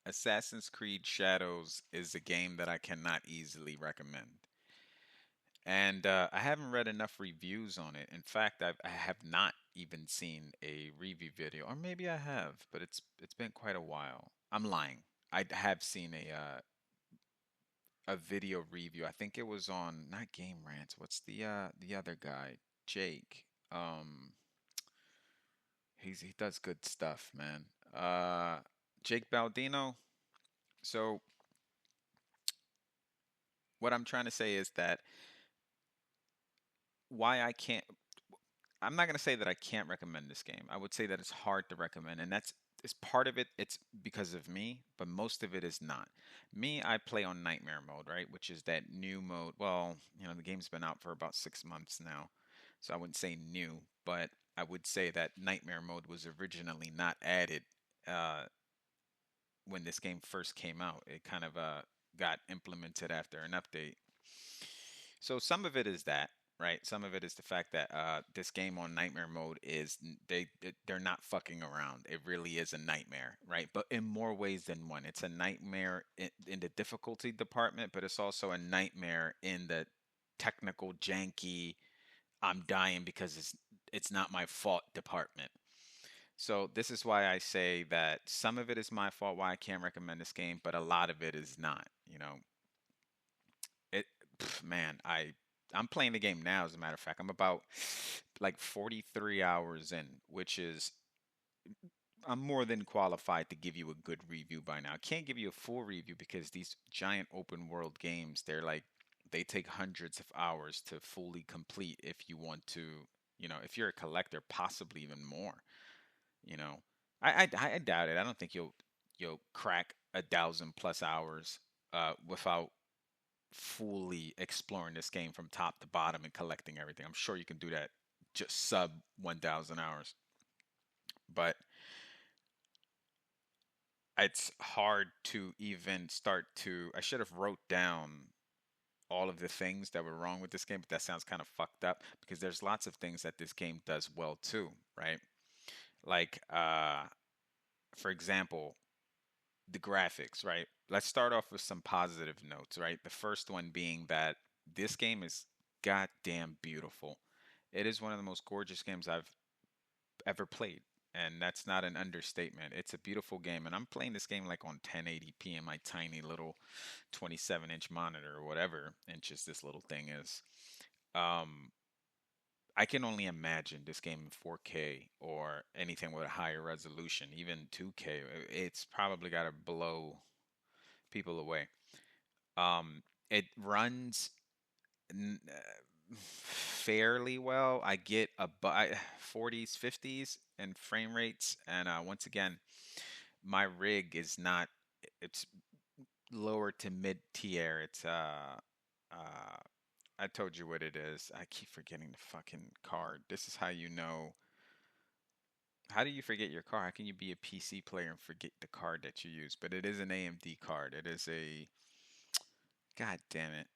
Assassin's Creed Shadows is a game that I cannot easily recommend. And I haven't read enough reviews on it. In fact, I have not even seen a review video, or maybe I have, but it's been quite a while. I'm lying. I have seen a video review. I think it was on not Game Rants. What's the other guy? Jake. He does good stuff, man. Jake Baldino. So what I'm trying to say is that why I can't I'm not going to say that I can't recommend this game. I would say that it's hard to recommend, and that's is part of it. It's because of me, but most of it is not. Me, I play on Nightmare mode, right, which is that new mode. Well, the game's been out for about 6 months now, so I wouldn't say new, but I would say that Nightmare mode was originally not added uh, when this game first came out. It kind of got implemented after an update. So some of it is that, right? Some of it is the fact that this game on nightmare mode is they're not fucking around. It really is a nightmare, right? But in more ways than one. It's a nightmare in the difficulty department, but it's also a nightmare in the technical janky I'm dying because it's not my fault department. So this is why I say that some of it is my fault why I can't recommend this game, but a lot of it is not. It man, I'm playing the game now as a matter of fact. I'm about like 43 hours in, which is I'm more than qualified to give you a good review by now. I can't give you a full review because these giant open world games, they take hundreds of hours to fully complete if you want to, if you're a collector, possibly even more, you know. I doubt it. I don't think you'll crack 1,000+ hours without fully exploring this game from top to bottom and collecting everything. I'm sure you can do that just sub 1,000 hours. But it's hard to even start to I should have wrote down all of the things that were wrong with this game, but that sounds kind of fucked up because there's lots of things that this game does well too, right? Like for example, the graphics, right? Let's start off with some positive notes, right? The first one being that this game is goddamn beautiful. It is one of the most gorgeous games I've ever played. And that's not an understatement. It's a beautiful game. And I'm playing this game like on 1080p in my tiny little 27-inch monitor or whatever inches this little thing is. Um, I can only imagine this game in 4K or anything with a higher resolution, even 2K. It's probably got to blow people away. It runs fairly well. I get 40s, 50s and frame rates, and once again, my rig is not. It's lower to mid tier. It's uh. I told you what it is. I keep forgetting the fucking card. This is how you know. How do you forget your card? How can you be a PC player and forget the card that you use? But it is an AMD card. It is a. God damn it.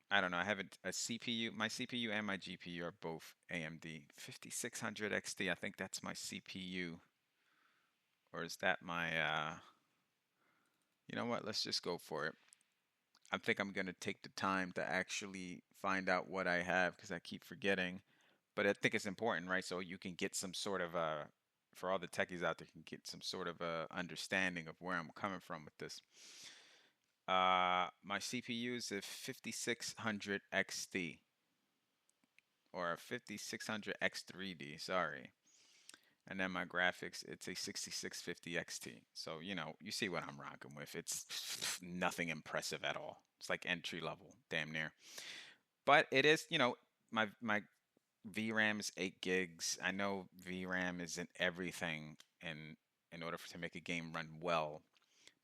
I don't know. I have a CPU. My CPU and my GPU are both AMD 5600 XT. I think that's my CPU. Or is that my you know what? Let's just go for it. I think I'm going to take the time to actually find out what I have because I keep forgetting. But I think it's important, right? So you can get some sort of for all the techies out there, can get some sort of a understanding of where I'm coming from with this. My CPU is a 5600 XT or a 5600 X3D, sorry. And then my graphics, it's a 6650 XT. So, you see what I'm rocking with. It's nothing impressive at all. It's like entry level, damn near. But it is, my VRAM is 8 gigs. I know VRAM isn't everything in order to make a game run well,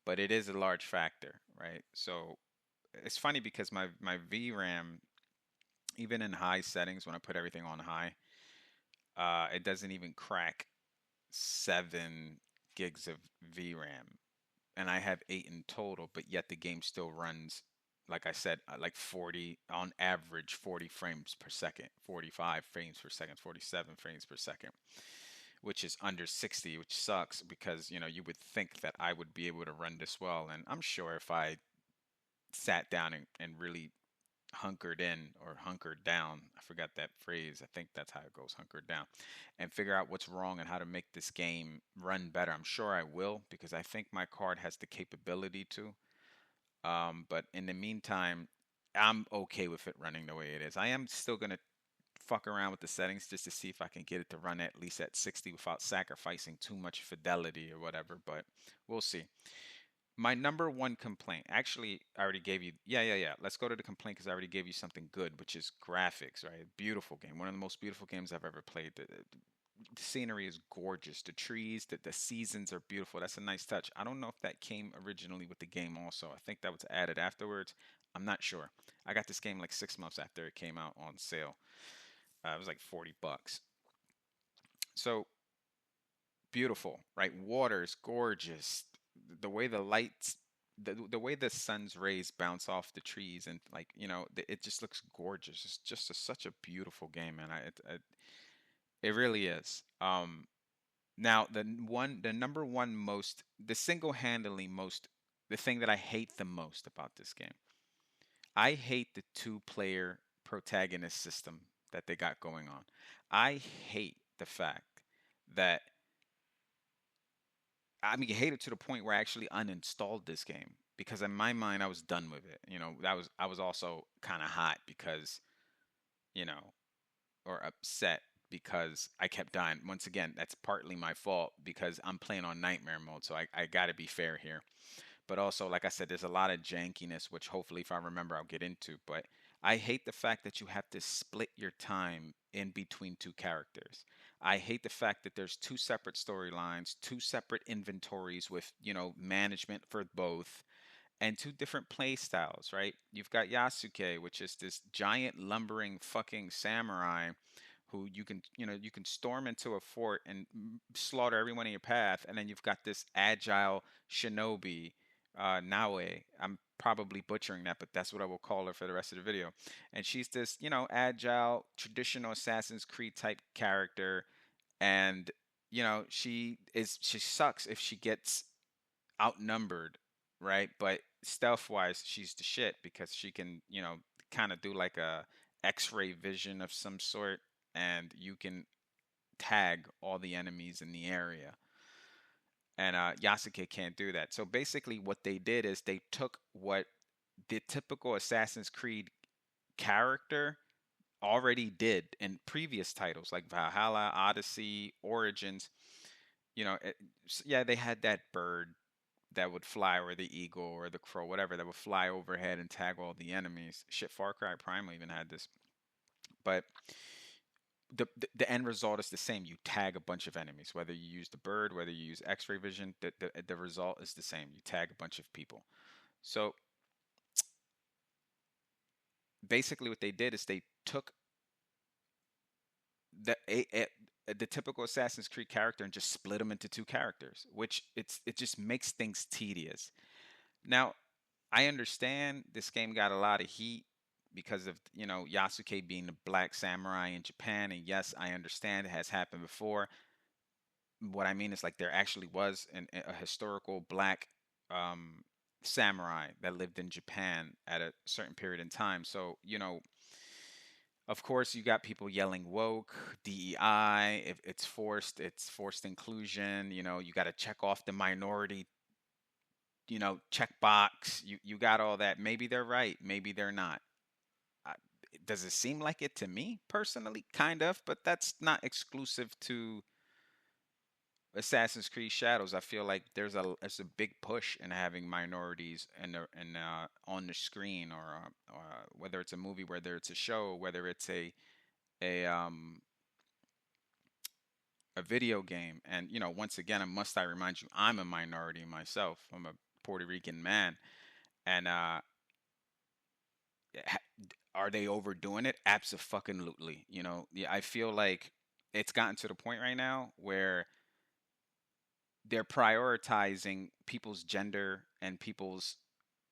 but it is a large factor, right? So it's funny because my VRAM, even in high settings, when I put everything on high, it doesn't even crack 7 gigs of VRAM, and I have 8 in total. But yet the game still runs, like I said, like 40 on average, 40 frames per second, 45 frames per second, 47 frames per second. which is under 60, which sucks because, you would think that I would be able to run this well. And I'm sure if I sat down and really hunkered in or hunkered down, I forgot that phrase. I think that's how it goes, hunkered down, and figure out what's wrong and how to make this game run better. I'm sure I will because I think my card has the capability to. But in the meantime, I'm okay with it running the way it is. I am still going to fuck around with the settings just to see if I can get it to run at least at 60 without sacrificing too much fidelity or whatever, but we'll see. My number one complaint, actually, I already gave you, yeah. Let's go to the complaint because I already gave you something good, which is graphics, right? Beautiful game. One of the most beautiful games I've ever played. The scenery is gorgeous. The trees, the seasons are beautiful. That's a nice touch. I don't know if that came originally with the game also. I think that was added afterwards. I'm not sure. I got this game like 6 months after it came out on sale. It was like $40. So beautiful, right? Water is gorgeous. The way the lights, the way the sun's rays bounce off the trees, and like it just looks gorgeous. It's just such a beautiful game, man. It really is. Now the number one most, the single-handedly most, the thing that I hate the most about this game, I hate the two-player protagonist system that they got going on. I hate the fact that I mean, I hate it to the point where I actually uninstalled this game because in my mind I was done with it. That was I was also kind of hot because, you know, or upset because I kept dying. Once again, that's partly my fault because I'm playing on nightmare mode, so I got to be fair here. But also, like I said, there's a lot of jankiness, which hopefully, if I remember, I'll get into. But I hate the fact that you have to split your time in between two characters. I hate the fact that there's two separate storylines, two separate inventories with, management for both, and two different play styles, right? You've got Yasuke, which is this giant lumbering fucking samurai who you can storm into a fort and slaughter everyone in your path, and then you've got this agile shinobi, Naue. I'm probably butchering that, but that's what I will call her for the rest of the video. And she's this, agile, traditional Assassin's Creed type character, and she sucks if she gets outnumbered, right? But stealth wise, she's the shit because she can, kind of do like a X-ray vision of some sort, and you can tag all the enemies in the area. And Yasuke can't do that. So basically, what they did is they took what the typical Assassin's Creed character already did in previous titles like Valhalla, Odyssey, Origins. Yeah, they had that bird that would fly, or the eagle or the crow, whatever, that would fly overhead and tag all the enemies. Shit, Far Cry Primal even had this. But the end result is the same. You tag a bunch of enemies, whether you use the bird, whether you use X-ray vision. The result is the same. You tag a bunch of people. So basically, what they did is they took the the typical Assassin's Creed character and just split them into two characters, which it just makes things tedious. Now, I understand this game got a lot of heat because of, Yasuke being the black samurai in Japan, and yes, I understand it has happened before. What I mean is like there actually was a historical black samurai that lived in Japan at a certain period in time. So, of course, you got people yelling woke, DEI. If it's forced inclusion. You got to check off the minority, check box. You got all that. Maybe they're right. Maybe they're not. I, does it seem like it to me personally? Kind of, but that's not exclusive to Assassin's Creed Shadows. I feel like there's a big push in having minorities on the screen, or whether it's a movie, whether it's a show, whether it's a um a video game. And once again, must I remind you, I'm a minority myself. I'm a Puerto Rican man, and are they overdoing it? Absolutely. Yeah, I feel like it's gotten to the point right now where they're prioritizing people's gender and people's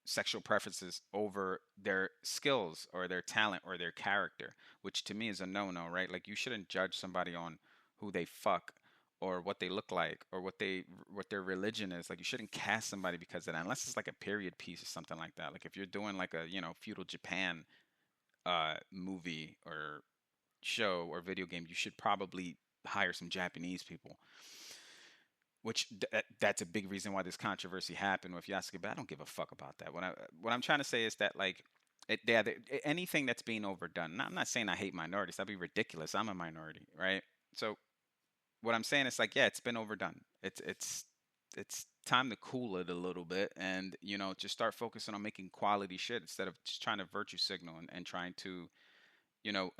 sexual preferences over their skills or their talent or their character, which to me is a no-no, right? Like you shouldn't judge somebody on who they fuck or what they look like or what their religion is. Like you shouldn't cast somebody because of that unless it's like a period piece or something like that. Like if you're doing like a, feudal Japan movie or show or video game, you should probably hire some Japanese people. Which that's a big reason why this controversy happened with Yasuke. But I don't give a fuck about that. What I'm trying to say is that like anything that's being overdone. I'm not saying I hate minorities. That'd be ridiculous. I'm a minority, right? So what I'm saying is like, yeah, it's been overdone. It's time to cool it a little bit, and just start focusing on making quality shit instead of just trying to virtue signal and trying to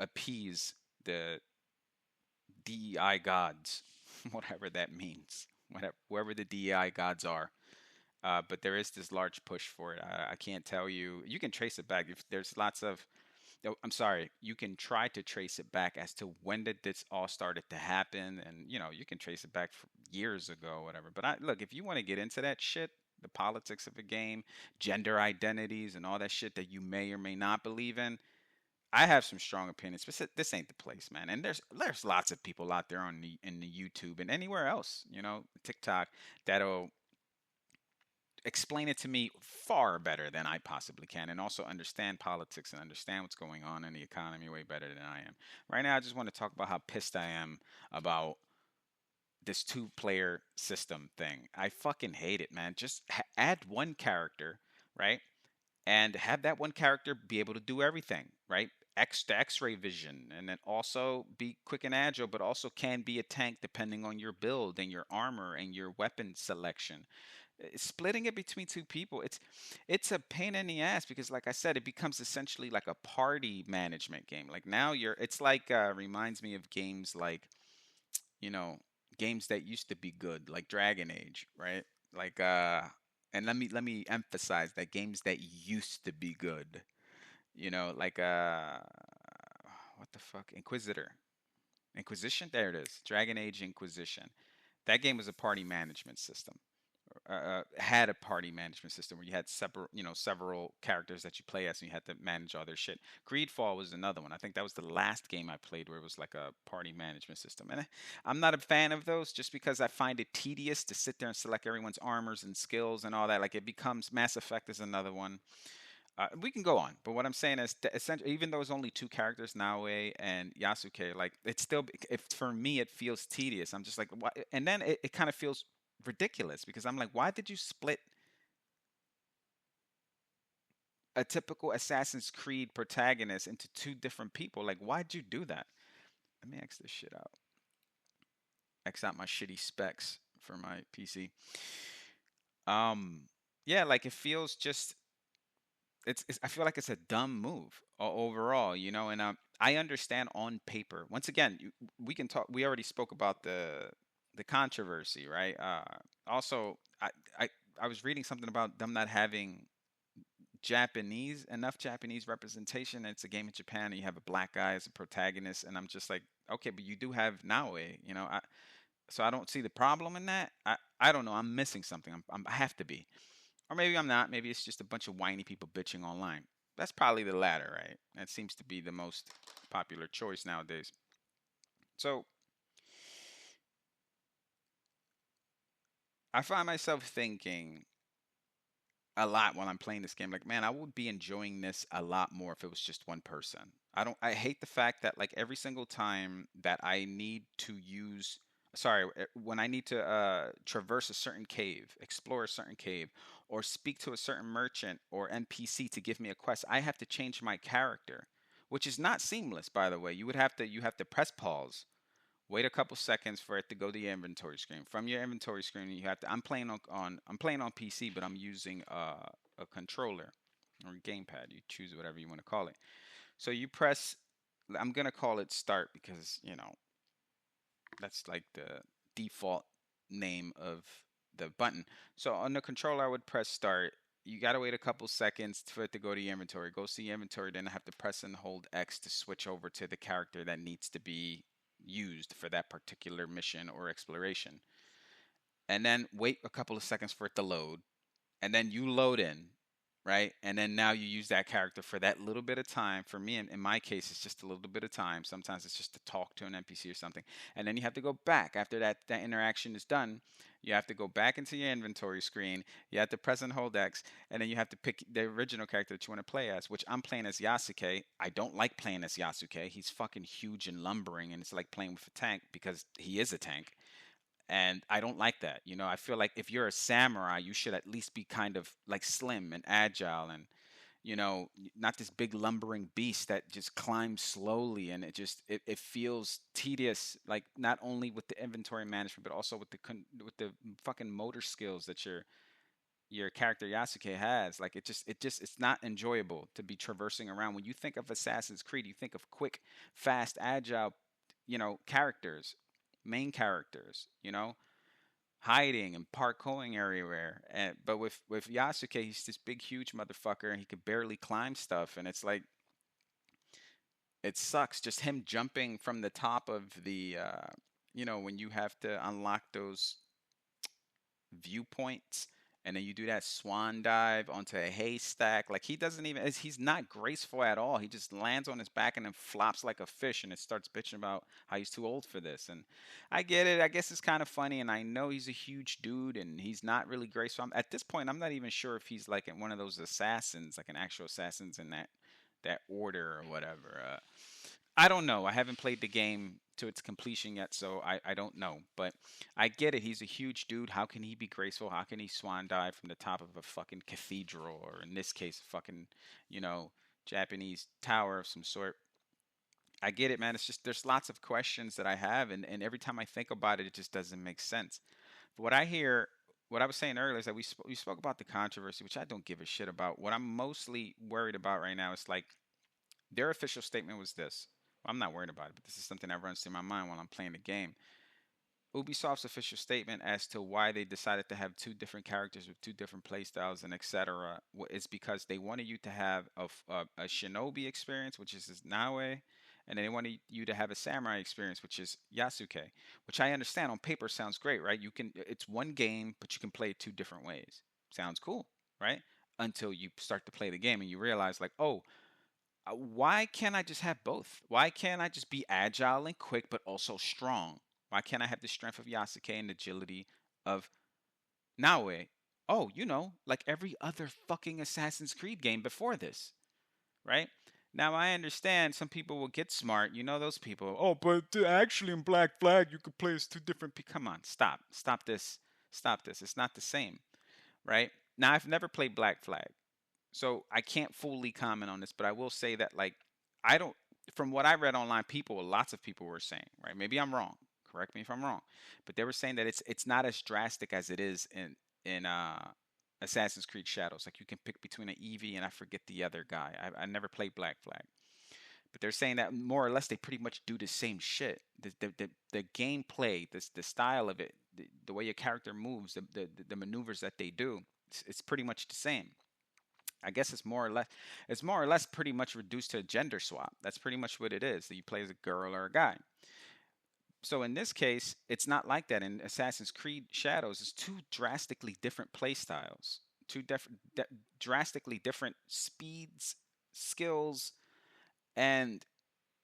appease the DEI gods, whatever that means, whatever whoever the DEI gods are. But there is this large push for it. I can't tell you. You can trace it back. If there's lots of oh, I'm sorry. You can try to trace it back as to when did this all started to happen, and you can trace it back years ago, whatever. But look, if you want to get into that shit, the politics of a game, gender identities, and all that shit that you may or may not believe in, I have some strong opinions, but this ain't the place, man. And there's lots of people out there on the YouTube and anywhere else, TikTok, that'll explain it to me far better than I possibly can, and also understand politics and understand what's going on in the economy way better than I am. Right now, I just want to talk about how pissed I am about this two-player system thing. I fucking hate it, man. Just add one character, right? And have that one character be able to do everything, right? The X-ray vision, and then also be quick and agile, but also can be a tank depending on your build and your armor and your weapon selection. Splitting it between two people, it's a pain in the ass because, like I said, it becomes essentially like a party management game. Like now it's like reminds me of games like you know games that used to be good, like Dragon Age, right? Like and let me emphasize that games that used to be good, like what the fuck, Inquisition, there it is, Dragon Age Inquisition. That game was a party management system. Had a party management system where you had several characters that you play as, and you had to manage all their shit. Greedfall was another one. I think that was the last game I played where it was like a party management system. And I'm not a fan of those just because I find it tedious to sit there and select everyone's armors and skills and all that. Like it becomes Mass Effect is another one. We can go on, but what I'm saying is, essentially, even though it's only two characters, Naoe and Yasuke, like it's still, if for me it feels tedious. I'm just like, why? And then it kind of feels ridiculous because I'm like, why did you split a typical Assassin's Creed protagonist into two different people? Like, why'd you do that? Let me X this shit out. X out my shitty specs for my PC. Um, yeah, like it feels just I feel like it's a dumb move overall, and I understand on paper. Once again, we can talk. We already spoke about the controversy, right? Also, I I was reading something about them not having enough Japanese representation. It's a game in Japan, and you have a black guy as a protagonist, and I'm just like, okay, but you do have Naoe, so I don't see the problem in that. I don't know. I'm missing something. I have to be. Or maybe I'm not. Maybe it's just a bunch of whiny people bitching online. That's probably the latter, right? That seems to be the most popular choice nowadays. So I find myself thinking a lot while I'm playing this game. Like, man, I would be enjoying this a lot more if it was just one person. I hate the fact that like every single time that I need to use sorry, when I need to traverse a certain cave, explore a certain cave, or speak to a certain merchant or NPC to give me a quest, I have to change my character, which is not seamless, by the way. You have to press pause, wait a couple seconds for it to go to your inventory screen. From your inventory screen, you have to. I'm playing on PC, but I'm using a controller or a gamepad. You choose whatever you want to call it. So you press. I'm gonna call it start because that's like the default name of the button. So on the controller, I would press start. You gotta wait a couple seconds for it to go to your inventory. Go see your inventory, then I have to press and hold X to switch over to the character that needs to be used for that particular mission or exploration. And then wait a couple of seconds for it to load. And then you load in, right? And then now you use that character for that little bit of time. For me, in my case, it's just a little bit of time. Sometimes it's just to talk to an NPC or something, and then you have to go back after that interaction is done. You have to go back into your inventory screen. You have to press and hold X, and then you have to pick the original character that you want to play as. Which I'm playing as Yasuke. I don't like playing as Yasuke. He's fucking huge and lumbering, and it's like playing with a tank because he is a tank, and I don't like that. You know, I feel like if you're a samurai, you should at least be kind of like slim and agile, and not this big lumbering beast that just climbs slowly, and it feels tedious. Like not only with the inventory management, but also with the fucking motor skills that your character Yasuke has. Like it's not enjoyable to be traversing around. When you think of Assassin's Creed, you think of quick, fast, agile, characters, main characters, hiding and parkouring everywhere. But with Yasuke, he's this big, huge motherfucker, and he could barely climb stuff. And it's like it sucks just him jumping from the top of when you have to unlock those viewpoints, and then you do that swan dive onto a haystack. Like he doesn't even he's not graceful at all. He just lands on his back and then flops like a fish, and it starts bitching about how he's too old for this. And I get it. I guess it's kind of funny, and I know he's a huge dude and he's not really graceful. At this point, I'm not even sure if he's like one of those assassins, like an actual assassins in that order or whatever. I don't know. I haven't played the game to its completion yet, so I don't know. But I get it. He's a huge dude. How can he be graceful? How can he swan dive from the top of a fucking cathedral, or in this case, a fucking, you know, Japanese tower of some sort? I get it, man. It's just there's lots of questions that I have, and every time I think about it, it just doesn't make sense. But what I was saying earlier is that we spoke about the controversy, which I don't give a shit about. What I'm mostly worried about right now is like their official statement was this. Well, I'm not worried about it, but this is something that runs through my mind while I'm playing the game. Ubisoft's official statement as to why they decided to have two different characters with two different playstyles and etc. is because they wanted you to have a shinobi experience, which is Naoe, and they wanted you to have a samurai experience, which is Yasuke. Which I understand on paper sounds great, right? It's one game, but you can play it two different ways. Sounds cool, right? Until you start to play the game and you realize, like, oh, why can't I just have both? Why can't I just be agile and quick, but also strong? Why can't I have the strength of Yasuke and agility of Naoe? Oh, like every other fucking Assassin's Creed game before this, right? Now I understand some people will get smart. You know those people. Oh, but actually in Black Flag you could play as two different. Come on, stop this, stop this. It's not the same, right? Now I've never played Black Flag, so I can't fully comment on this, but I will say that like I don't from what I read online, lots of people were saying, right? Maybe I'm wrong. Correct me if I'm wrong. But they were saying that it's not as drastic as it is in Assassin's Creed Shadows. Like you can pick between an Eevee and I forget the other guy. I never played Black Flag. But they're saying that more or less they pretty much do the same shit. The gameplay, the style of it, the way your character moves, the maneuvers that they do, it's pretty much the same. I guess it's more or less pretty much reduced to a gender swap. That's pretty much what it is. That you play as a girl or a guy. So in this case, it's not like that. In Assassin's Creed Shadows, it's two drastically different play styles, drastically different speeds, skills, and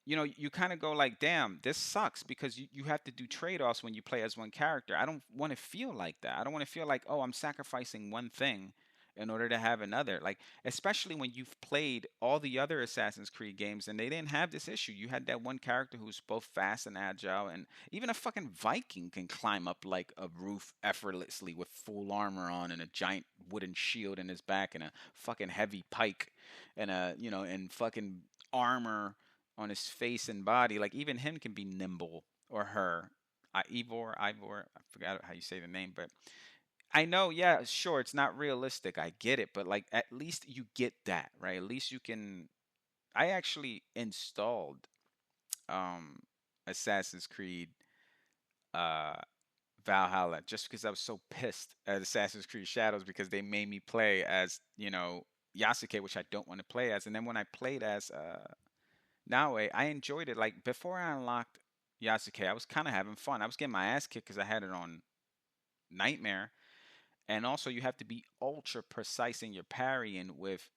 you kind of go like, damn, this sucks because you have to do trade-offs when you play as one character. I don't want to feel like that. I don't want to feel like, oh, I'm sacrificing one thing in order to have another. Like, especially when you've played all the other Assassin's Creed games and they didn't have this issue. You had that one character who's both fast and agile, and even a fucking Viking can climb up like a roof effortlessly with full armor on and a giant wooden shield in his back and a fucking heavy pike and and fucking armor on his face and body. Like even him can be nimble, or her. Ivor, I forgot how you say the name, but I know, yeah, sure, it's not realistic. I get it, but like at least you get that, right? At least you can. I actually installed um Assassin's Creed uh Valhalla just because I was so pissed at Assassin's Creed Shadows because they made me play as, Yasuke, which I don't want to play as. And then when I played as Naoe, I enjoyed it. Like before I unlocked Yasuke, I was kind of having fun. I was getting my ass kicked because I had it on Nightmare, And also, you have to be ultra precise in your parrying with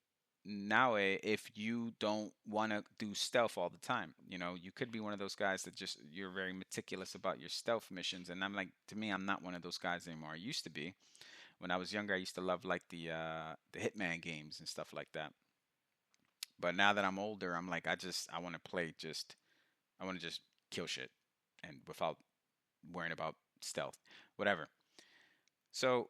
Naue if you don't want to do stealth all the time. You know, you could be one of those guys that just you're very meticulous about your stealth missions, and I'm like, to me, I'm not one of those guys anymore. I used to be when I was younger. I used to love like the Hitman games and stuff like that. But now that I'm older, I'm like, I want to play just I want to just kill shit and without worrying about stealth, whatever. So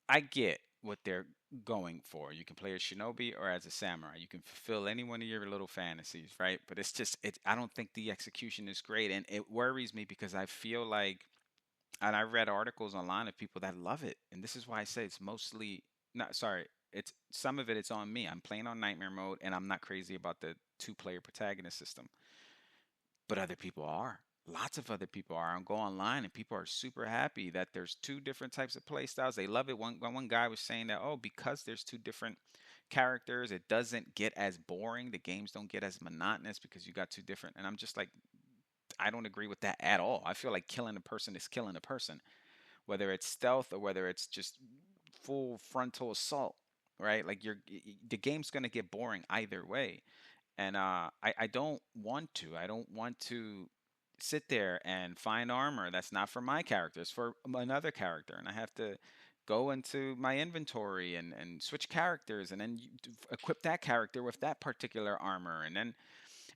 I get what they're going for. You can play as shinobi or as a samurai. You can fulfill any one of your little fantasies, right? But it's just I don't think the execution is great, and it worries me because I feel like, and I read articles online of people that love it, and this is why I say it's mostly not sorry. It's some of it's on me. I'm playing on nightmare mode, and I'm not crazy about the two-player protagonist system, but other people are. Lots of other people are. I go online and people are super happy that there's two different types of play styles. They love it. One guy was saying that, oh, because there's two different characters, it doesn't get as boring. The games don't get as monotonous because you got two different. And I'm just like, I don't agree with that at all. I feel like killing a person is killing a person, whether it's stealth or whether it's just full frontal assault, right? Like the game's gonna get boring either way, and I don't want to. I don't want to sit there and find armor that's not for my character. It's for another character, and I have to go into my inventory and switch characters, and then equip that character with that particular armor, and then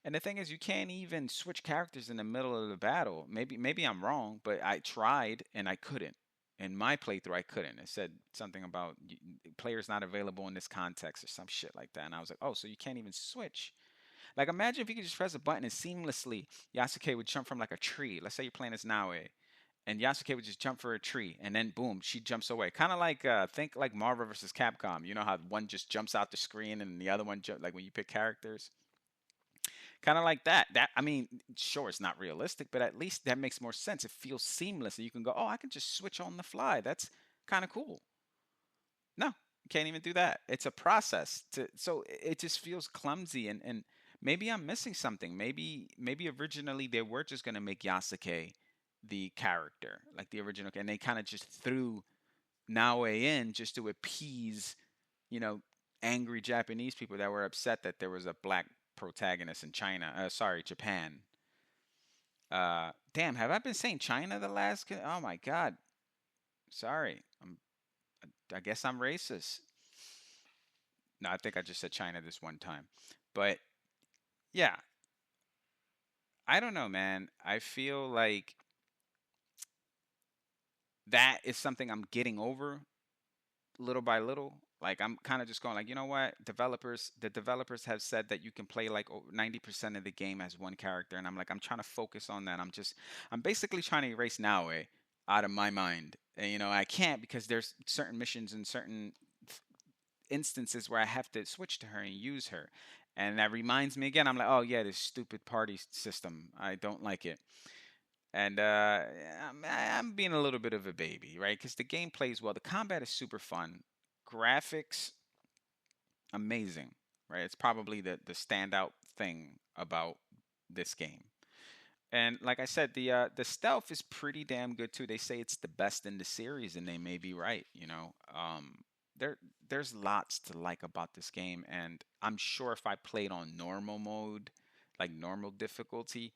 and the thing is, you can't even switch characters in the middle of the battle. Maybe I'm wrong, but I tried and I couldn't. In my playthrough, I couldn't. It said something about players not available in this context or some shit like that. And I was like, oh, so you can't even switch. Like, imagine if you could just press a button and seamlessly Yasuke would jump from like a tree. Let's say you're playing as Naue, and Yasuke would just jump for a tree, and then boom, she jumps away. Kind of like think like Marvel versus Capcom. You know how one just jumps out the screen and the other one like when you pick characters, kind of like that. That I mean, sure, it's not realistic, but at least that makes more sense. It feels seamless, and you can go, oh, I can just switch on the fly. That's kind of cool. No, you can't even do that. It's a process to so it just feels clumsy and maybe I'm missing something. Maybe originally they were just gonna make Yasuke the character, like the original, and they kind of just threw Naue in just to appease, you know, angry Japanese people that were upset that there was a black protagonist in China. Sorry, Japan. Damn, have I been saying China the last? Oh my God, sorry. I guess I'm racist. No, I think I just said China this one time. But yeah, I don't know, man. I feel like that is something I'm getting over little by little. Like I'm kind of just going like, you know what? The developers have said that you can play like 90% of the game as one character, and I'm like, I'm trying to focus on that. I'm basically trying to erase Naue out of my mind. And you know, I can't because there's certain missions and certain instances where I have to switch to her and use her. And that reminds me again, I'm like, oh yeah, this stupid party system. I don't like it. And I'm being a little bit of a baby, right? Because the game plays well. The combat is super fun. Graphics, amazing, right? It's probably the standout thing about this game. And like I said, the stealth is pretty damn good too. They say it's the best in the series, and they may be right. You know, there there's lots to like about this game, and I'm sure if I played on normal mode, like normal difficulty,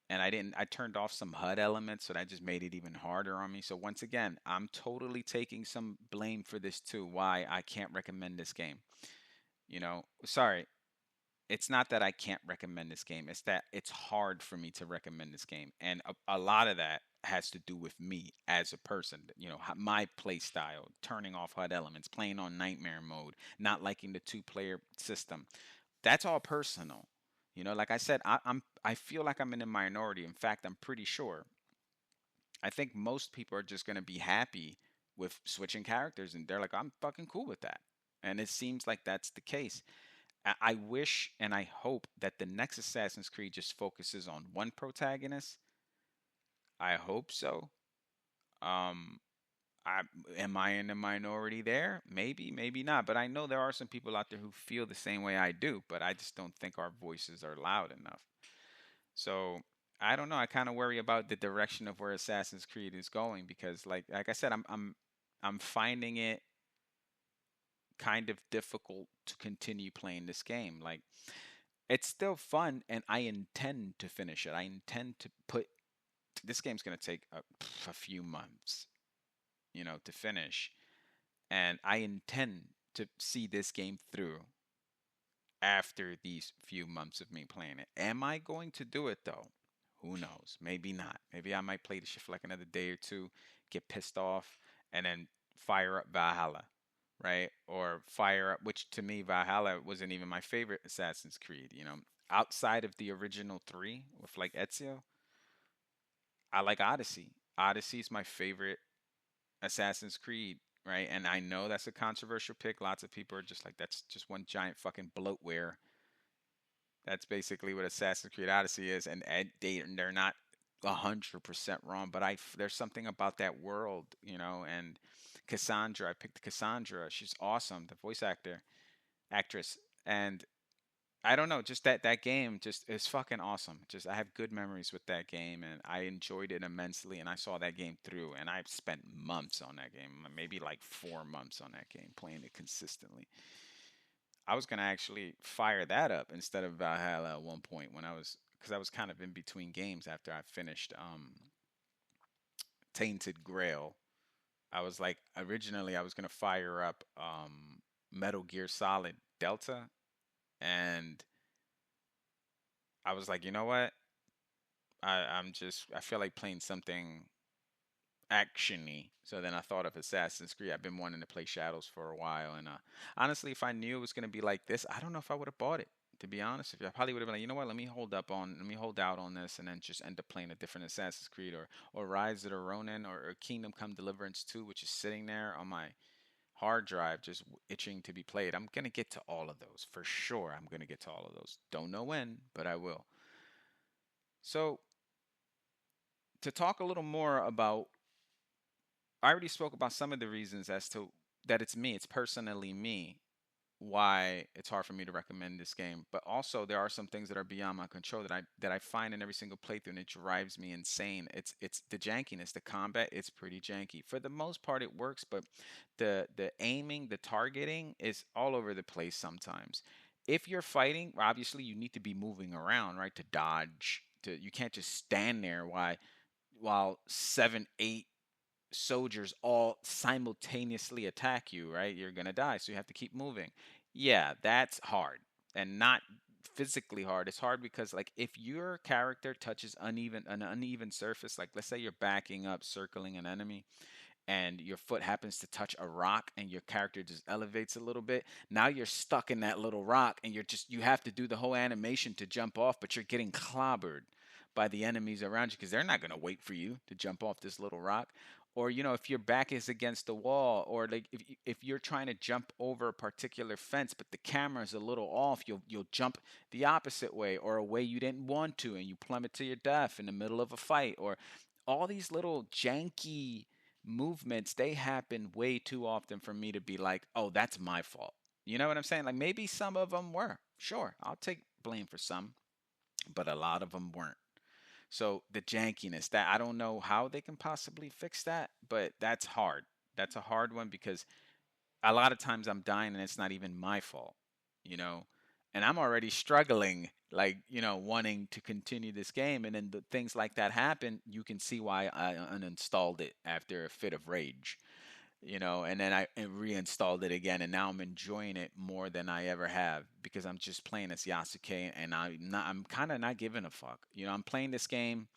and I turned off some HUD elements, so that just made it even harder on me. So once again, I'm totally taking some blame for this too. Why I can't recommend this game. You know, sorry, it's not that I can't recommend this game. It's that it's hard for me to recommend this game, and a lot of that has to do with me as a person. You know, my play style, turning off HUD elements, playing on nightmare mode, not liking the two-player system. That's all personal. You know, like I said, I feel like I'm in a minority. In fact, I'm pretty sure. I think most people are just gonna be happy with switching characters, and they're like, I'm fucking cool with that. And it seems like that's the case. I wish and I hope that the next Assassin's Creed just focuses on one protagonist. I hope so. Um, I am I in the minority there? Maybe, maybe not. But I know there are some people out there who feel the same way I do, but I just don't think our voices are loud enough. So I don't know. I kind of worry about the direction of where Assassin's Creed is going because, like I said, I'm I'm finding it kind of difficult to continue playing this game. Like, it's still fun, and I intend to finish it. I intend to put this game's going to take a few months, to finish, and I intend to see this game through after these few months of me playing it. Am I going to do it though? Who knows? Maybe not. Maybe I might play the shit for like another day or two, get pissed off, and then fire up Valhalla, right? Or fire up, which to me, Valhalla wasn't even my favorite Assassin's Creed, Outside of the original three with like Ezio, I like Odyssey. Odyssey is my favorite Assassin's Creed, right? And I know that's a controversial pick. Lots of people are just like, that's just one giant fucking bloatware. That's basically what Assassin's Creed Odyssey is, and they're not 100% wrong. But there's something about that world, and Cassandra. I picked Cassandra. She's awesome, the voice actress, and I don't know, just that game just is fucking awesome. Just I have good memories with that game, and I enjoyed it immensely. And I saw that game through, and I've spent months on that game, maybe like 4 months on that game, playing it consistently. I was gonna actually fire that up instead of Valhalla at one point because I was kind of in between games after I finished Tainted Grail. I was like originally I was gonna fire up Metal Gear Solid Delta, and I was like, you know what? I feel like playing something actiony. So then I thought of Assassin's Creed. I've been wanting to play Shadows for a while, and honestly, if I knew it was gonna be like this, I don't know if I would have bought it. To be honest, if I probably would have been like, you know what, let me hold out on this, and then just end up playing a different Assassin's Creed or Rise of the Ronin or Kingdom Come Deliverance 2, which is sitting there on my hard drive, just itching to be played. I'm gonna get to all of those for sure. I'm gonna get to all of those. Don't know when, but I will. So to talk a little more about I already spoke about some of the reasons as to that it's me, it's personally me, why it's hard for me to recommend this game. But also there are some things that are beyond my control that I find in every single playthrough, and it drives me insane. It's the jankiness, the combat, it's pretty janky. For the most part it works, but the aiming, the targeting is all over the place sometimes. If you're fighting, obviously you need to be moving around, right? To dodge. You can't just stand there while seven, eight soldiers all simultaneously attack you, right? You're gonna die, so you have to keep moving. Yeah, that's hard, and not physically hard. It's hard because like if your character touches an uneven surface, like let's say you're backing up, circling an enemy, and your foot happens to touch a rock and your character just elevates a little bit, now you're stuck in that little rock and you have to do the whole animation to jump off, but you're getting clobbered by the enemies around you because they're not going to wait for you to jump off this little rock. Or if your back is against the wall, or like if you're trying to jump over a particular fence but the camera is a little off, you'll jump the opposite way or a way you didn't want to, and you plummet to your death in the middle of a fight. Or all these little janky movements, they happen way too often for me to be like, oh, that's my fault. You know what I'm saying? Like maybe some of them were. Sure, I'll take blame for some, but a lot of them weren't. So the jankiness, that I don't know how they can possibly fix that, but that's hard. That's a hard one because a lot of times I'm dying and it's not even my fault, you know, and I'm already struggling, like, wanting to continue this game. And then the things like that happen, you can see why I uninstalled it after a fit of rage, and then I reinstalled it again. And now I'm enjoying it more than I ever have because I'm just playing as Yasuke, and I'm kind of not giving a fuck. I'm playing this game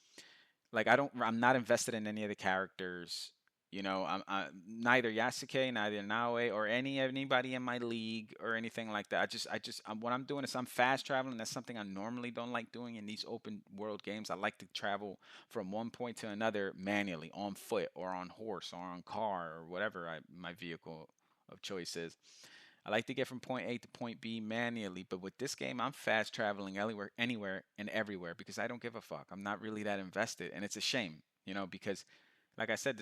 like I'm not invested in any of the characters. Neither Yasuke, neither Naoe, or anybody in my league or anything like that. What I'm doing is I'm fast traveling. That's something I normally don't like doing in these open world games. I like to travel from one point to another manually, on foot or on horse or on car or whatever my vehicle of choice is. I like to get from point A to point B manually, but with this game, I'm fast traveling anywhere, and everywhere because I don't give a fuck. I'm not really that invested, and it's a shame, because, like I said,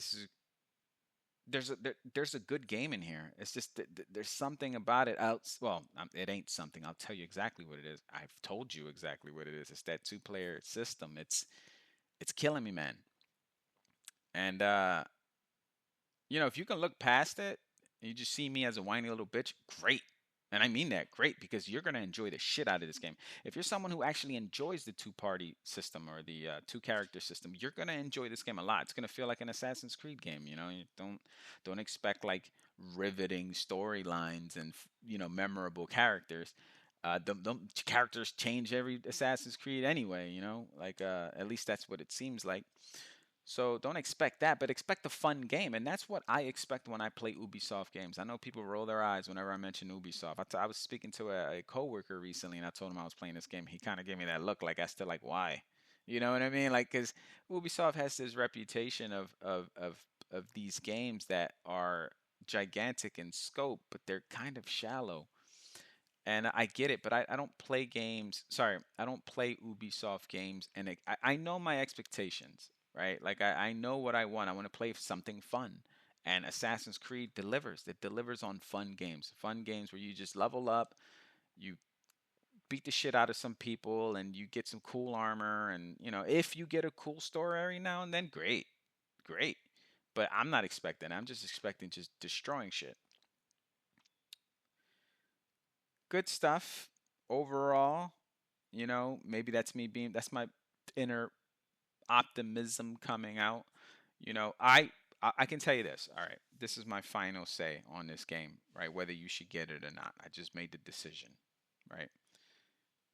there's a good game in here. It's just there's something about it out. Well, it ain't something. I'll tell you exactly what it is. I've told you exactly what it is. It's that two-player system. It's killing me, man. And If you can look past it, and you just see me as a whiny little bitch, great. And I mean that, great, because you're gonna enjoy the shit out of this game. If you're someone who actually enjoys the two-party system or the two-character system, you're gonna enjoy this game a lot. It's gonna feel like an Assassin's Creed game. You don't expect like riveting storylines and memorable characters. The characters change every Assassin's Creed anyway. Like at least that's what it seems like. So don't expect that, but expect a fun game, and that's what I expect when I play Ubisoft games. I know people roll their eyes whenever I mention Ubisoft. I was speaking to a coworker recently, and I told him I was playing this game. He kind of gave me that look, like I still like why, you know what I mean? Like, because Ubisoft has this reputation of these games that are gigantic in scope, but they're kind of shallow. And I get it, but I don't play games. Sorry, I don't play Ubisoft games, and I know my expectations, right? Like I know what I want. I want to play something fun, and Assassin's Creed delivers. It delivers on fun games where you just level up, you beat the shit out of some people, and you get some cool armor, and if you get a cool story every now and then, great, great. But I'm not expecting. I'm just expecting just destroying shit. Good stuff overall. Maybe that's my inner optimism coming out. You know, I can tell you this. All right, this is my final say on this game, right? Whether you should get it or not. I just made the decision, right?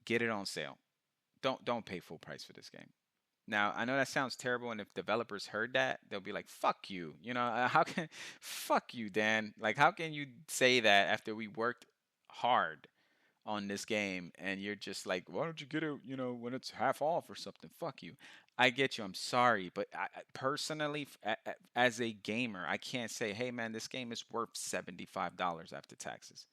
Get it on sale. Don't pay full price for this game. Now, I know that sounds terrible, and if developers heard that, they'll be like, "Fuck you." How can fuck you, Dan? Like, how can you say that after we worked hard on this game and you're just like, why don't you get it, when it's half off or something? Fuck you. I get you. I'm sorry, but personally, as a gamer, I can't say, hey man, this game is worth $75 after taxes.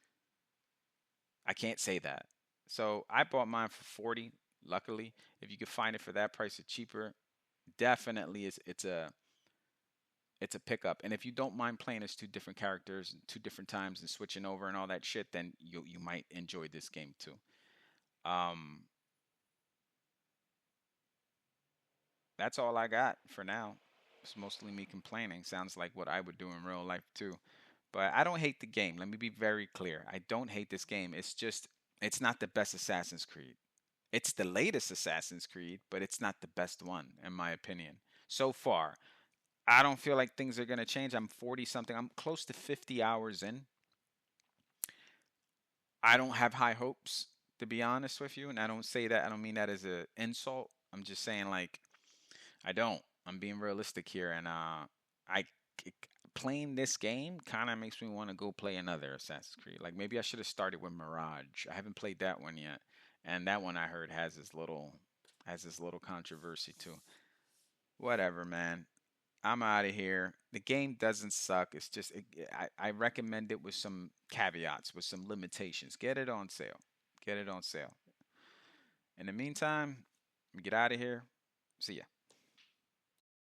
I can't say that. So I bought mine for 40. Luckily, if you could find it for that price or cheaper, definitely it's a pickup. And if you don't mind playing as two different characters and two different times and switching over and all that shit, then you might enjoy this game too. Um, that's all I got for now. It's mostly me complaining. Sounds like what I would do in real life too. But I don't hate the game. Let me be very clear. I don't hate this game. It's just it's not the best Assassin's Creed. It's the latest Assassin's Creed, but it's not the best one in my opinion so far. I don't feel like things are going to change. I'm 40 something. I'm close to 50 hours in. I don't have high hopes, to be honest with you, and I don't say that. I don't mean that as an insult. I'm just saying like I don't. I'm being realistic here, and I playing this game kind of makes me want to go play another Assassin's Creed. Like maybe I should have started with Mirage. I haven't played that one yet, and that one I heard has this little controversy too. Whatever, man. I'm out of here. The game doesn't suck. It's just I recommend it with some caveats, with some limitations. Get it on sale. Get it on sale. In the meantime, get out of here. See ya.